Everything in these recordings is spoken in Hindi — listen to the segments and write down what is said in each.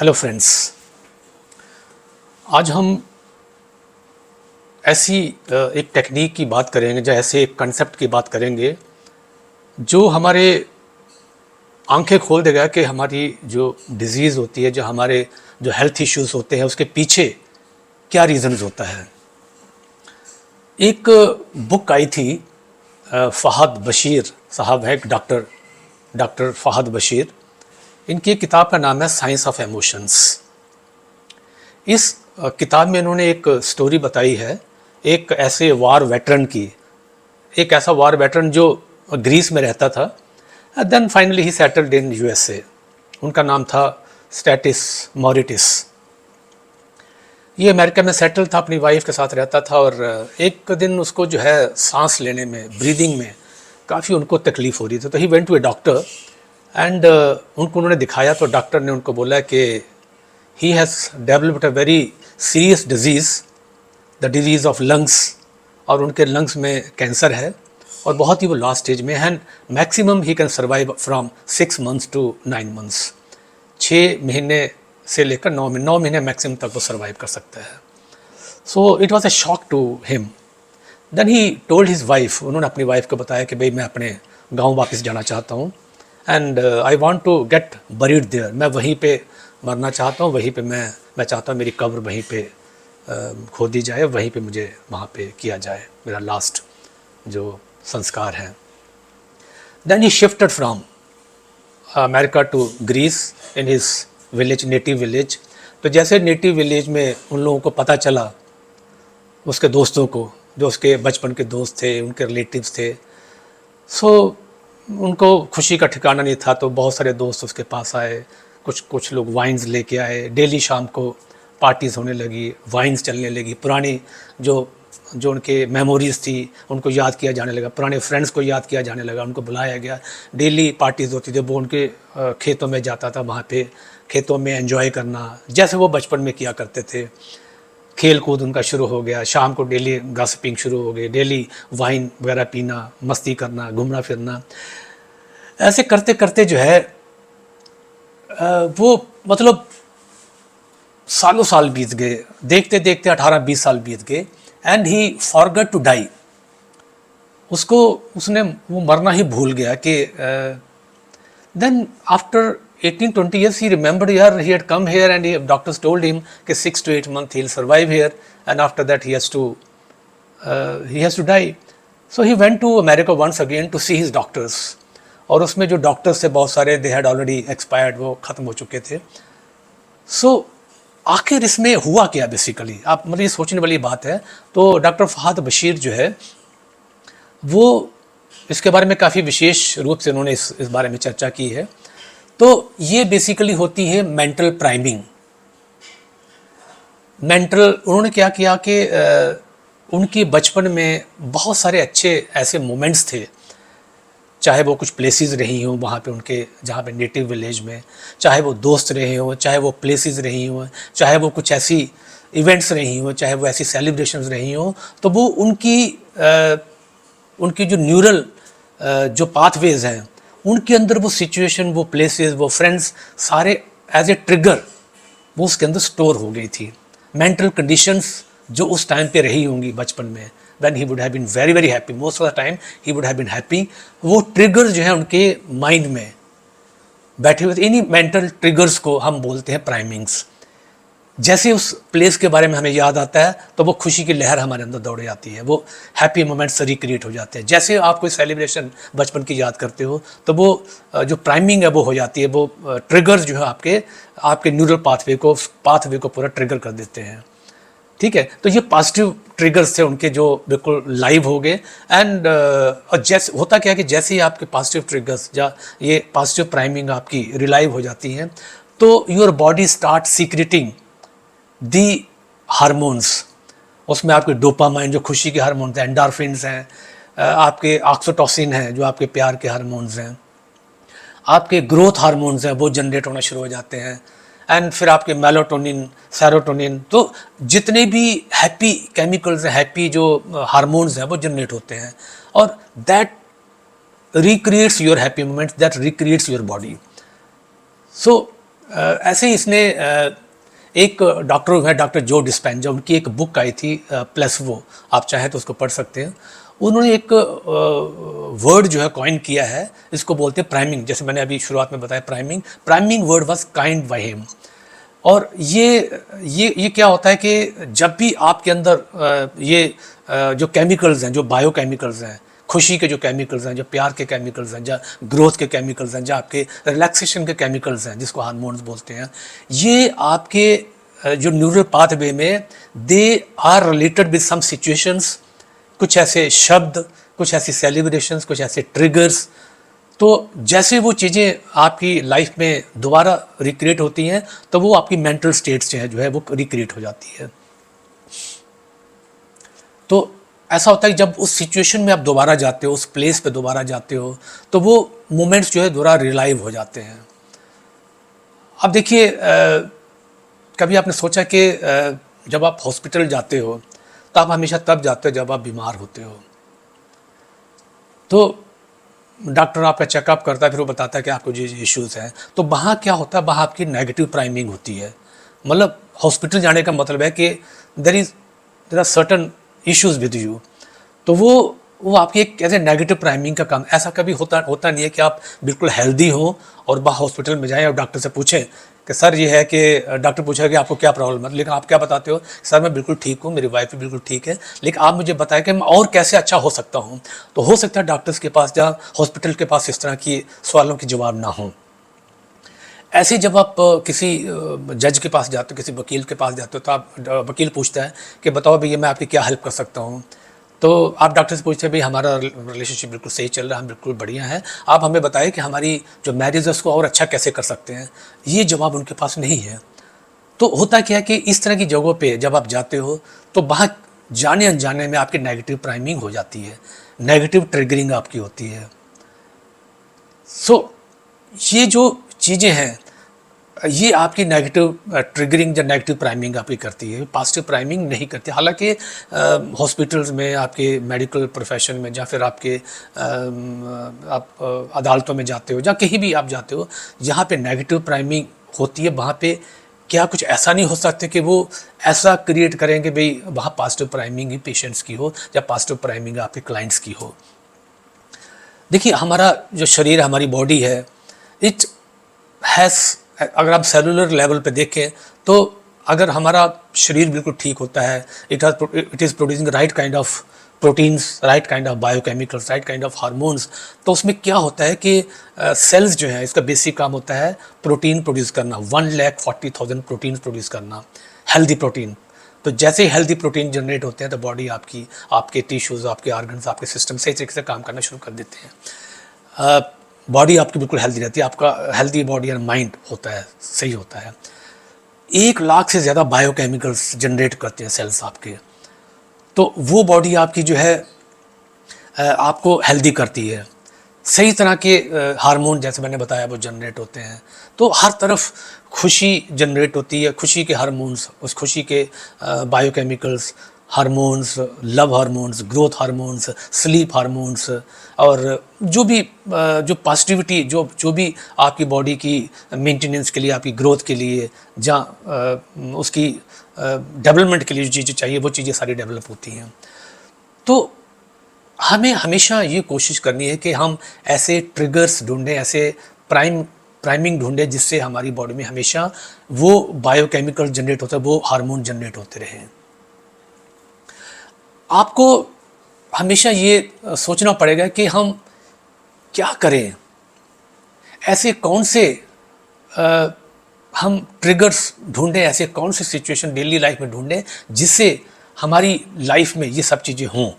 हेलो फ्रेंड्स, आज हम ऐसी एक टेक्निक की बात करेंगे, जैसे एक कंसेप्ट की बात करेंगे जो हमारे आंखें खोल देगा कि हमारी जो डिजीज़ होती है, जो हमारे जो हेल्थ इश्यूज़ होते हैं, उसके पीछे क्या रीज़न्स होता है। एक बुक आई थी, फ़हद बशीर साहब है, एक डॉक्टर फ़हद बशीर। इनकी किताब का नाम है साइंस ऑफ इमोशंस। इस किताब में इन्होंने एक स्टोरी बताई है, एक ऐसे वार वेटरन की, एक ऐसा वार वेटरन जो ग्रीस में रहता था, then finally he settled in USA. उनका नाम था स्टैटिस मॉरिटिस। ये अमेरिका में सेटल था, अपनी वाइफ के साथ रहता था, और एक दिन उसको जो है सांस लेने में, ब्रीदिंग में काफ़ी उनको तकलीफ़ हो रही थी। तो he went to a doctor and उनको उन्होंने दिखाया, तो डॉक्टर ने उनको बोला कि he has developed a very serious disease, the disease of lungs, और उनके लंग्स में कैंसर है और बहुत ही वो लास्ट स्टेज में है। Maximum he can survive from 6 months to 9 months। 6 महीने से लेकर 9 महीने मैक्सिमम तक वो सर्वाइव कर सकता है। So it was a shock to him. Then he told his wife, उन्होंने अपनी वाइफ को बताया कि भाई मैं अपने गाँव वापस जाना चाहता हूँ and I want to get buried there, मैं वहीं पे मरना चाहता हूँ, वहीं पे मैं चाहता हूँ मेरी कब्र वहीं पे खोदी जाए, वहीं पे मुझे वहाँ पे किया जाए, मेरा लास्ट जो संस्कार है। Then he shifted from America to Greece in his village, native village. तो जैसे नेटिव विलेज में उन लोगों को पता चला, उसके दोस्तों को, जो उसके बचपन के दोस्त थे, उनके रिलेटिव्स थे, सो उनको खुशी का ठिकाना नहीं था। तो बहुत सारे दोस्त उसके पास आए, कुछ लोग वाइन्स लेके आए, डेली शाम को पार्टीज़ होने लगी, वाइन्स चलने लगी, पुरानी जो उनके मेमोरीज़ थी उनको याद किया जाने लगा, पुराने फ्रेंड्स को याद किया जाने लगा, उनको बुलाया गया, डेली पार्टीज़ होती थी। वो उनके खेतों में जाता था, वहाँ पे खेतों में एंजॉय करना जैसे वो बचपन में किया करते थे। खेल कूद उनका शुरू हो गया, शाम को डेली गॉसिपिंग शुरू हो गई, डेली वाइन वगैरह पीना, मस्ती करना, घूमना फिरना। ऐसे करते करते जो है वो मतलब सालों साल बीत गए, देखते देखते 18-20 साल बीत गए and he forgot to die. उसने वो मरना ही भूल गया कि then after 18-20 years he remembered यार he had come here and doctors told him कि 6 to 8 months he'll survive here and after that he has to die. So he went to America once again to see his doctors, और उसमें जो डॉक्टर्स थे बहुत सारे, दे हैड ऑलरेडी एक्सपायर्ड, वो ख़त्म हो चुके थे। सो आखिर इसमें हुआ क्या बेसिकली, आप मतलब ये सोचने वाली बात है। तो डॉक्टर फ़हद बशीर जो है वो इसके बारे में काफ़ी विशेष रूप से उन्होंने इस बारे में चर्चा की है। तो ये बेसिकली होती है मेंटल प्राइमिंग। उन्होंने क्या किया कि उनकी बचपन में बहुत सारे अच्छे ऐसे मोमेंट्स थे, चाहे वो कुछ प्लेसेस रही हों वहाँ पे उनके, जहाँ पे नेटिव विलेज में, चाहे वो दोस्त रहे हों, चाहे वो प्लेसेस रही हों, चाहे वो कुछ ऐसी इवेंट्स रही हों, चाहे वो ऐसी सेलिब्रेशंस रही हों, तो वो उनकी जो न्यूरल जो पाथवेज हैं, उनके अंदर वो सिचुएशन, वो प्लेसेस, वो फ्रेंड्स सारे एज ए ट्रिगर वो उसके अंदर स्टोर हो गई थी। मेंटल कंडीशंस जो उस टाइम पे रही होंगी बचपन में, when he would have been very very happy, most of the time he would have been happy, वो ट्रिगर जो है उनके माइंड में बैठे हुए थे। इन्हीं मेंटल ट्रिगर्स को हम बोलते हैं प्राइमिंग्स। जैसे उस प्लेस के बारे में हमें याद आता है तो वो खुशी की लहर हमारे अंदर दौड़ जाती है, वो हैप्पी मोमेंट्स रिक्रिएट हो जाते हैं। जैसे आप कोई सेलिब्रेशन बचपन की याद करते हो तो वो जो प्राइमिंग है वो हो जाती है, वो ट्रिगर्स जो है आपके न्यूरल पाथवे को पूरा ट्रिगर कर देते हैं। ठीक है, तो ये पॉजिटिव ट्रिगर्स थे उनके जो बिल्कुल लाइव हो गए। एंड और जैसे होता क्या है कि जैसे ही आपके पॉजिटिव ट्रिगर्स या ये पॉजिटिव प्राइमिंग आपकी रिलाइव हो जाती हैं, तो your body start secreting the hormones. उसमें आपके डोपामाइन जो खुशी के हार्मोन्स हैं, एंडोर्फिन्स हैं, आपके ऑक्सीटोसिन हैं जो आपके प्यार के हार्मोन्स हैं, आपके ग्रोथ हार्मोन्स हैं वो जनरेट होना शुरू हो जाते हैं, एंड फिर आपके मेलाटोनिन, सेरोटोनिन, तो जितने भी हैप्पी केमिकल्स हैं, हैप्पी जो हार्मोन्स हैं वो जनरेट होते हैं, और that recreates your happy moments, that recreates your body. So ऐसे ही इसने एक डॉक्टर है, डॉक्टर जो डिस्पेंजा, उनकी एक बुक आई थी प्लेसबो, आप चाहें तो उसको पढ़ सकते हैं। उन्होंने एक वर्ड जो है कॉइन किया है, इसको बोलते हैं प्राइमिंग। जैसे मैंने अभी शुरुआत में बताया, priming priming word was kind by him. और ये क्या होता है कि जब भी आपके अंदर जो केमिकल्स हैं, जो बायो केमिकल्स हैं, खुशी के जो केमिकल्स हैं, जो प्यार के केमिकल्स हैं, जो ग्रोथ के केमिकल्स हैं, जो आपके रिलैक्सेशन के केमिकल्स हैं, जिसको हार्मोन्स बोलते हैं, ये आपके जो न्यूरल पाथवे में they are related with some situations, कुछ ऐसे शब्द, कुछ ऐसी सेलिब्रेशंस, कुछ ऐसे ट्रिगर्स। तो जैसे वो चीज़ें आपकी लाइफ में दोबारा रिक्रिएट होती हैं, तो वो आपकी मेंटल स्टेट्स जो है वो रिक्रिएट हो जाती है। तो ऐसा होता है कि जब उस सिचुएशन में आप दोबारा जाते हो, उस प्लेस पे दोबारा जाते हो, तो वो मोमेंट्स जो है दोबारा रिलाइव हो जाते हैं। अब देखिए, कभी आपने सोचा कि जब आप हॉस्पिटल जाते हो तो आप हमेशा तब जाते हो जब आप बीमार होते हो। तो डॉक्टर आपका चेकअप करता है, फिर वो बताता है कि आपको ये इश्यूज़ हैं। तो वहाँ क्या होता है, वहाँ आपकी नेगेटिव प्राइमिंग होती है। मतलब हॉस्पिटल जाने का मतलब है कि there are certain issues with you. तो वो आपकी एक ऐसे नेगेटिव प्राइमिंग का काम। ऐसा कभी होता नहीं है कि आप बिल्कुल हेल्दी हो और वहाँ हॉस्पिटल में जाएं और डॉक्टर से पूछें कि सर ये है कि डॉक्टर पूछा कि आपको क्या प्रॉब्लम है, लेकिन आप क्या बताते हो, सर मैं बिल्कुल ठीक हूँ, मेरी वाइफ भी बिल्कुल ठीक है, लेकिन आप मुझे बताएं कि मैं और कैसे अच्छा हो सकता हूँ। तो हो सकता है डॉक्टर्स के पास या हॉस्पिटल के पास इस तरह की सवालों के जवाब ना हों। ऐसे जब आप किसी जज के पास जाते हो, किसी वकील के पास जाते हो, तो आप वकील पूछता है कि बताओ भैया मैं आपकी क्या हेल्प कर सकता हूँ। तो आप डॉक्टर से पूछते हैं भाई हमारा रिलेशनशिप बिल्कुल सही चल रहा है, हम बिल्कुल बढ़िया हैं, आप हमें बताएं कि हमारी जो मैरिज है उसको और अच्छा कैसे कर सकते हैं। ये जवाब उनके पास नहीं है। तो होता क्या है कि इस तरह की जगहों पे जब आप जाते हो तो वहाँ जाने अनजाने में आपकी नेगेटिव प्राइमिंग हो जाती है, नेगेटिव ट्रिगरिंग आपकी होती है। सो ये जो चीज़ें हैं, ये आपकी नेगेटिव ट्रिगरिंग या नेगेटिव प्राइमिंग आपकी करती है, पॉजिटिव प्राइमिंग नहीं करती। हालांकि हॉस्पिटल्स में, आपके मेडिकल प्रोफेशन में, या फिर आपके आप अदालतों में जाते हो, या कहीं भी आप जाते हो जहाँ पे नेगेटिव प्राइमिंग होती है, वहाँ पे क्या कुछ ऐसा नहीं हो सकता कि वो ऐसा क्रिएट करेंगे भाई वहाँ पॉजिटिव प्राइमिंग ही पेशेंट्स की हो या पॉजिटिव प्राइमिंग आपके क्लाइंट्स की हो। देखिए, हमारा जो शरीर, हमारी बॉडी है, इट हैज़, अगर आप सेलुलर लेवल पे देखें तो अगर हमारा शरीर बिल्कुल ठीक होता है, it is producing right kind of proteins, right kind of biochemicals, right kind of hormones, तो उसमें क्या होता है कि सेल्स जो है, इसका बेसिक काम होता है प्रोटीन प्रोड्यूस करना, 1,40,000 प्रोटीन प्रोड्यूस करना, हेल्दी प्रोटीन। तो जैसे ही हेल्दी प्रोटीन जनरेट होते हैं तो बॉडी आपकी, आपके टिश्यूज़, आपके ऑर्गन्स, आपके सिस्टम सही तरीके से काम करना शुरू कर देते हैं। बॉडी आपकी बिल्कुल हेल्दी रहती है, आपका हेल्दी बॉडी एंड माइंड होता है, सही होता है। 1 लाख से ज़्यादा बायोकेमिकल्स जनरेट करते हैं सेल्स आपके। तो वो बॉडी आपकी जो है आपको हेल्दी करती है। सही तरह के हार्मोन, जैसे मैंने बताया, वो जनरेट होते हैं। तो हर तरफ खुशी जनरेट होती है, खुशी के हार्मोन्स, उस खुशी के biochemicals, hormones, love hormones, growth hormones, sleep hormones, और जो भी जो पॉजिटिविटी, जो भी आपकी बॉडी की मेंटेनेंस के लिए, आपकी ग्रोथ के लिए, जहाँ उसकी डेवलपमेंट के लिए जो चीज़ें चाहिए, वो चीज़ें सारी डेवलप होती हैं। तो हमें हमेशा ये कोशिश करनी है कि हम ऐसे ट्रिगर्स ढूंढें, ऐसे प्राइमिंग ढूंढें जिससे हमारी बॉडी में हमेशा वो बायोकेमिकल जनरेट होता है, वो हार्मोन जनरेट होते रहें। आपको हमेशा ये सोचना पड़ेगा कि हम क्या करें, ऐसे कौन से हम ट्रिगर्स ढूंढें, ऐसे कौन से सिचुएशन डेली लाइफ में ढूंढें जिससे हमारी लाइफ में ये सब चीज़ें हों।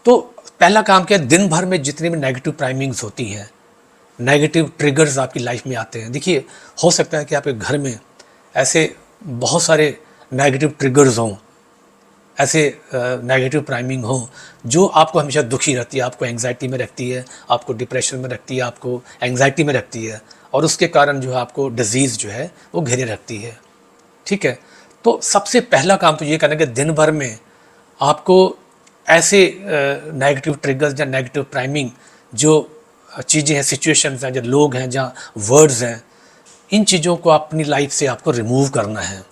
तो पहला काम क्या है, दिन भर में जितनी भी नेगेटिव प्राइमिंग्स होती हैं, नेगेटिव ट्रिगर्स आपकी लाइफ में आते हैं। देखिए, हो सकता है कि आपके घर में ऐसे बहुत सारे नेगेटिव ट्रिगर्स हों, ऐसे नेगेटिव प्राइमिंग हो जो आपको हमेशा दुखी रखती है, आपको एंग्जाइटी में रखती है, आपको डिप्रेशन में रखती है, आपको एंग्जाइटी में रखती है, और उसके कारण जो है आपको डिजीज़ जो है वो घेरे रखती है। ठीक है, तो सबसे पहला काम तो ये करना कि दिन भर में आपको ऐसे नेगेटिव ट्रिगर्स या नेगेटिव प्राइमिंग जो चीज़ें हैं, सिचुएशंस हैं, जो लोग हैं, जहाँ वर्ड्स हैं, इन चीज़ों को अपनी लाइफ से आपको रिमूव करना है।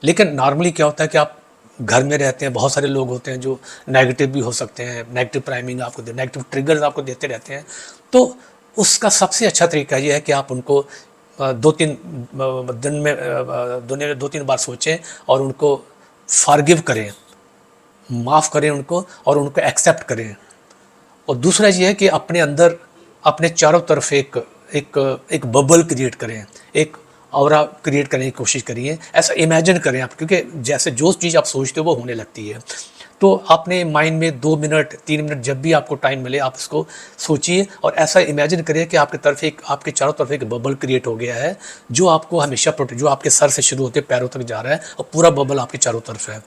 लेकिन नॉर्मली क्या होता है कि आप घर में रहते हैं, बहुत सारे लोग होते हैं जो नेगेटिव भी हो सकते हैं, नेगेटिव प्राइमिंग आपको नेगेटिव ट्रिगर्स आपको देते रहते हैं। तो उसका सबसे अच्छा तरीका ये है कि आप उनको 2-3 दिन में दिन में 2-3 बार सोचें और उनको फॉरगिव करें, माफ़ करें उनको और उनको एक्सेप्ट करें। और दूसरा ये है कि अपने अंदर, अपने चारों तरफ एक बबल क्रिएट करें, एक ऑरा क्रिएट करने की कोशिश करिए। ऐसा इमेजिन करें आप, क्योंकि जैसे जो चीज़ आप सोचते हो वो होने लगती है। तो अपने माइंड में 2 मिनट 3 मिनट जब भी आपको टाइम मिले आप इसको सोचिए और ऐसा इमेजिन करिए कि आपके चारों तरफ एक बबल क्रिएट हो गया है, जो आपको हमेशा प्रोटेक्ट, जो आपके सर से शुरू होते पैरों तक जा रहा है और पूरा बबल आपके चारों तरफ है।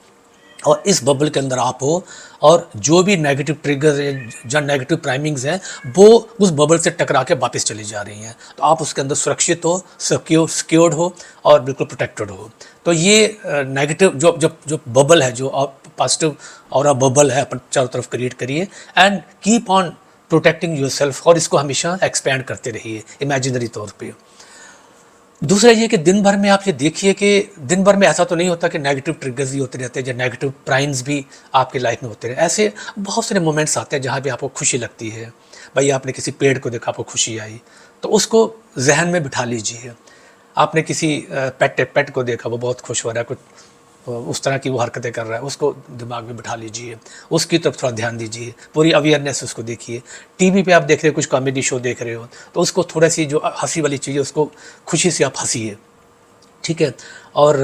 और इस बबल के अंदर आप हो और जो भी नेगेटिव ट्रिगर्स हैं, जो नेगेटिव प्राइमिंग्स हैं, वो उस बबल से टकरा के वापस चली जा रही हैं। तो आप उसके अंदर सुरक्षित हो, सिक्योर्ड हो और बिल्कुल प्रोटेक्टेड हो। तो ये नेगेटिव जो बबल है, जो आप पॉजिटिव और बबल है, अपन चारों तरफ क्रिएट करिए and keep on protecting yourself, और इसको हमेशा एक्सपैंड करते रहिए इमेजिनरी तौर पे। दूसरा ये कि दिन भर में आप ये देखिए कि दिन भर में ऐसा तो नहीं होता कि नेगेटिव ट्रिगर्स ही होते रहते हैं, या नेगेटिव प्राइम्स भी आपकी लाइफ में होते रहे। ऐसे बहुत सारे मोमेंट्स आते हैं जहाँ भी आपको खुशी लगती है। भाई आपने किसी पेड़ को देखा, आपको खुशी आई, तो उसको जहन में बिठा लीजिए। आपने किसी पेट को देखा, वो बहुत खुश हो रहा है, कुछ उस तरह की वो हरकतें कर रहा है, उसको दिमाग में बिठा लीजिए, उसकी तरफ थोड़ा ध्यान दीजिए, पूरी अवेयरनेस उसको देखिए। टीवी पे आप देख रहे हो, कुछ कॉमेडी शो देख रहे हो, तो उसको थोड़ा सी जो हंसी वाली चीज़ है उसको खुशी से आप हंसीए, ठीक है। और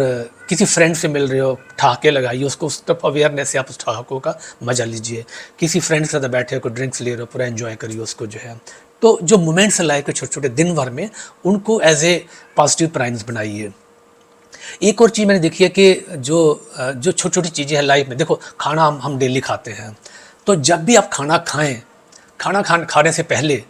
किसी फ्रेंड से मिल रहे हो, ठहाके लगाइए उसको, उस तरफ अवेयरनेस से आप उस ठहाकों का मजा लीजिए। किसी फ्रेंड के साथ बैठे हो, कोई ड्रिंक्स ले रहे हो, पूरा एंजॉय करिए उसको जो है। तो जो मोमेंट्स लाइफ के छोटे छोटे दिन भर में, उनको एज ए पॉजिटिव प्राइम्स बनाइए। एक और चीज़ मैंने देखी है कि जो छोटी छोटी चीज़ें हैं लाइफ में, देखो खाना हम डेली खाते हैं, तो जब भी आप खाना खाएं, खाने से पहले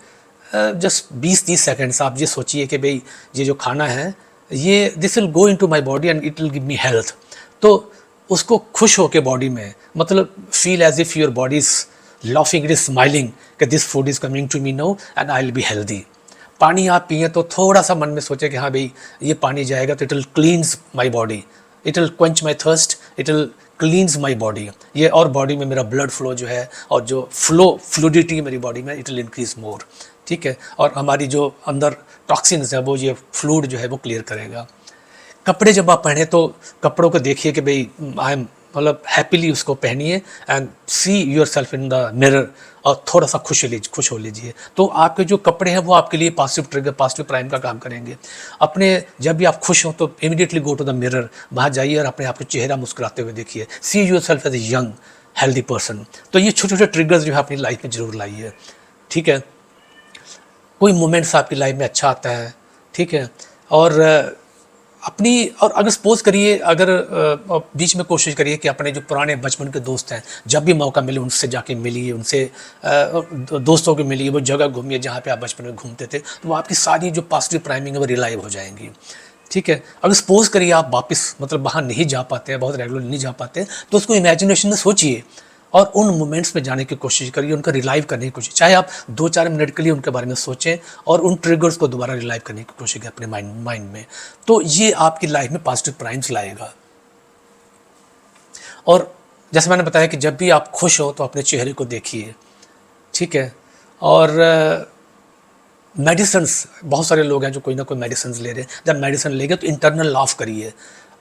जस्ट 20-30 सेकेंड्स आप ये सोचिए कि भाई ये जो खाना है, ये this will go into my body and it will give me health. तो उसको खुश होके बॉडी में, मतलब feel as if your body is laughing, it is smiling कि this food is coming to me now and I will be healthy. पानी आप पिए तो थोड़ा सा मन में सोचे कि हाँ भाई ये पानी जाएगा तो it will cleanse my body, it will quench my thirst, it will cleanse my body, ये और बॉडी में मेरा ब्लड फ्लो जो है और जो फ्लूडिटी मेरी बॉडी में, इट विल इंक्रीज मोर, ठीक है। और हमारी जो अंदर टॉक्सिन्स है वो ये फ्लूड जो है वो क्लियर करेगा। कपड़े जब आप पहने तो कपड़ों को देखिए कि भाई आई एम, मतलब हैप्पीली उसको पहनिए and see your self in the mirror, और थोड़ा सा खुश हो लीजिए। तो आपके जो कपड़े हैं वो आपके लिए पॉजिटिव ट्रिगर, पॉजिटिव प्राइम का काम करेंगे। अपने जब भी आप खुश हो तो immediately go to the mirror, वहाँ जाइए और अपने आप को चेहरा मुस्कुराते हुए देखिए, see yourself as a young healthy person. तो ये छोटे छोटे ट्रिगर्स जो है अपनी लाइफ में जरूर लाइए, ठीक है। कोई मोमेंट्स आपकी लाइफ में अच्छा आता है, ठीक है। और अगर सपोज करिए, अगर बीच में कोशिश करिए कि अपने जो पुराने बचपन के दोस्त हैं, जब भी मौका मिले उनसे जाके मिलिए, उनसे दोस्तों को मिलिए, वो जगह घूमिए जहाँ पे आप बचपन में घूमते थे, तो वो आपकी सारी जो पॉजिटिव प्राइमिंग है वो रिलाइव हो जाएंगी, ठीक है। अगर सपोज करिए आप वापस मतलब वहाँ नहीं जा पाते हैं, बहुत रेगुलर नहीं जा पाते, तो उसको इमेजिनेशन में सोचिए और उन मोमेंट्स में जाने की कोशिश करिए, उनका रिलाइव करने की कोशिश, चाहे आप 2-4 मिनट के लिए उनके बारे में सोचें और उन ट्रिगर्स को दोबारा रिलाइव करने की कोशिश करें अपने माइंड में। तो ये आपकी लाइफ में पॉजिटिव प्राइम्स लाएगा। और जैसे मैंने बताया कि जब भी आप खुश हो तो अपने चेहरे को देखिए, ठीक है। और मेडिसिन्स, बहुत सारे लोग हैं जो कोई ना कोई मेडिसिन ले रहे हैं, जब मेडिसिन लेंगे तो इंटरनल लाफ करिए।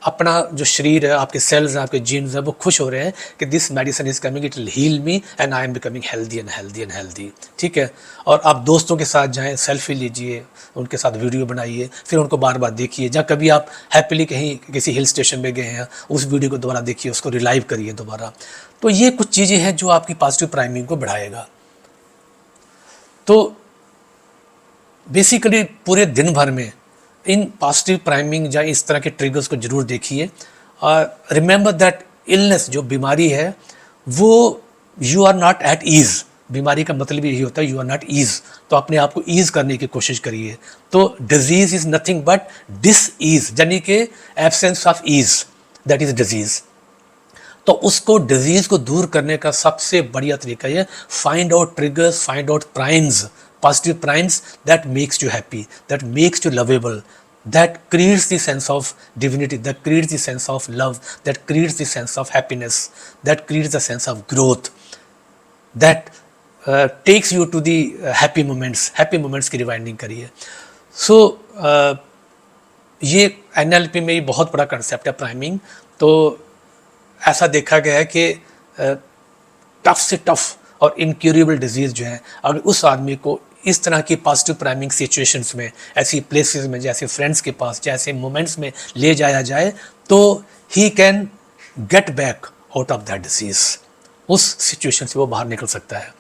अपना जो शरीर है, आपके सेल्स हैं, आपके जीन्स हैं, वो खुश हो रहे हैं कि this medicine is coming, it will heal me and I am becoming healthy and healthy and healthy, ठीक है। और आप दोस्तों के साथ जाएं, सेल्फी लीजिए, उनके साथ वीडियो बनाइए, फिर उनको बार बार देखिए। जब कभी आप हैप्पीली कहीं किसी हिल स्टेशन में गए हैं, उस वीडियो को दोबारा देखिए, उसको रिलाइव करिए दोबारा। तो ये कुछ चीज़ें हैं जो आपकी पॉजिटिव प्राइमिंग को बढ़ाएगा। तो बेसिकली पूरे दिन भर में इन पॉजिटिव प्राइमिंग या इस तरह के ट्रिगर्स को जरूर देखिए। और रिमेंबर दैट इलनेस, जो बीमारी है वो you are not at ease, बीमारी का मतलब यही होता है यू आर नॉट ईज़। तो अपने आप को ईज़ करने की कोशिश करिए। तो disease is nothing but dis ease, यानी कि absence of ease, that is disease. तो उसको डिजीज़ को दूर करने का सबसे बढ़िया तरीका ये, find out triggers, find out primes, positive primes that makes you happy, that makes you lovable, that creates the sense of divinity, that creates the sense of love, that creates the sense of happiness, that creates the sense of growth, that takes you to the happy moments की रिवाइंडिंग करिए. सो ये NLP में ही बहुत बड़ा कंसेप्ट है प्राइमिंग. तो ऐसा देखा गया है कि टफ से टफ और इनक्यूरेबल डिजीज़ जो है, अगर उस आदमी को इस तरह की पॉजिटिव प्राइमिंग सिचुएशंस में, ऐसी प्लेसेस में, जैसे फ्रेंड्स के पास, जैसे मोमेंट्स में ले जाया जाए, तो he can get back out of that disease. उस सिचुएशन से वो बाहर निकल सकता है.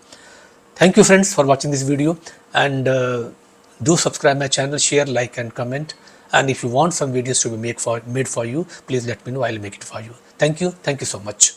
Thank you friends for watching this video, and do subscribe my channel, share, like and comment, and if you want some videos to be made for you, please let me know. I'll make it for you. Thank you so much.